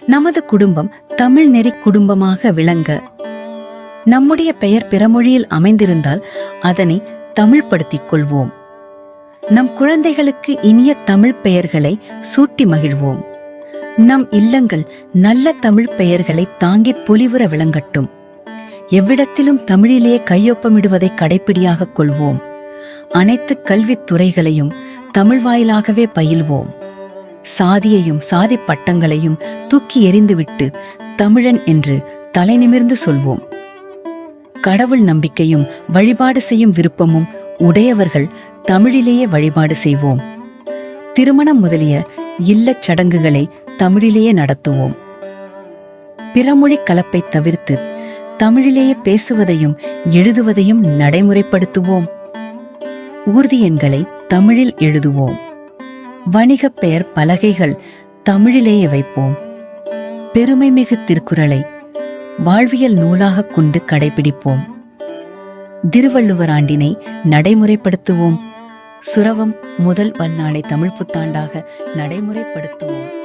நமது குடும்பம் தமிழ் நெறி குடும்பமாக விளங்க நம்முடைய பெயர் பிறமொழியில் அமைந்திருந்தால் அதனை தமிழ்படுத்திக் கொள்வோம். நம் குழந்தைகளுக்கு இனிய தமிழ் பெயர்களை சூட்டி மகிழ்வோம். நம் இல்லங்கள் நல்ல தமிழ் பெயர்களை தாங்கி பொலிவுற விளங்கட்டும். எவ்விடத்திலும் தமிழிலேயே கையொப்பமிடுவதை கடைப்பிடியாக கொள்வோம். அனைத்து கல்வித் துறைகளையும் தமிழ் வாயிலாகவே பயில்வோம். சாதியையும் சாதி பட்டங்களையும் தூக்கி எறிந்துவிட்டு தமிழன் என்று தலை நிமிர்ந்து சொல்வோம். கடவுள் நம்பிக்கையும் வழிபாடு செய்யும் விருப்பமும் உடையவர்கள் தமிழிலேயே வழிபாடு செய்வோம். திருமணம் முதலிய இல்லச் சடங்குகளை தமிழிலேயே நடத்துவோம். பிறமொழி கலப்பை தவிர்த்து தமிழிலேயே பேசுவதையும் எழுதுவதையும் நடைமுறைப்படுத்துவோம். ஊர்தி எண்களை தமிழில் எழுதுவோம். வணிகப் பெயர் பலகைகள் தமிழிலேயே வைப்போம். பெருமைமிகு திருக்குறளை வாழ்வியல் நூலாக கொண்டு கடைபிடிப்போம். திருவள்ளுவர் ஆண்டினை நடைமுறைப்படுத்துவோம். சுரவம் முதல் பல்நாளை தமிழ் புத்தாண்டாக நடைமுறைப்படுத்துவோம்.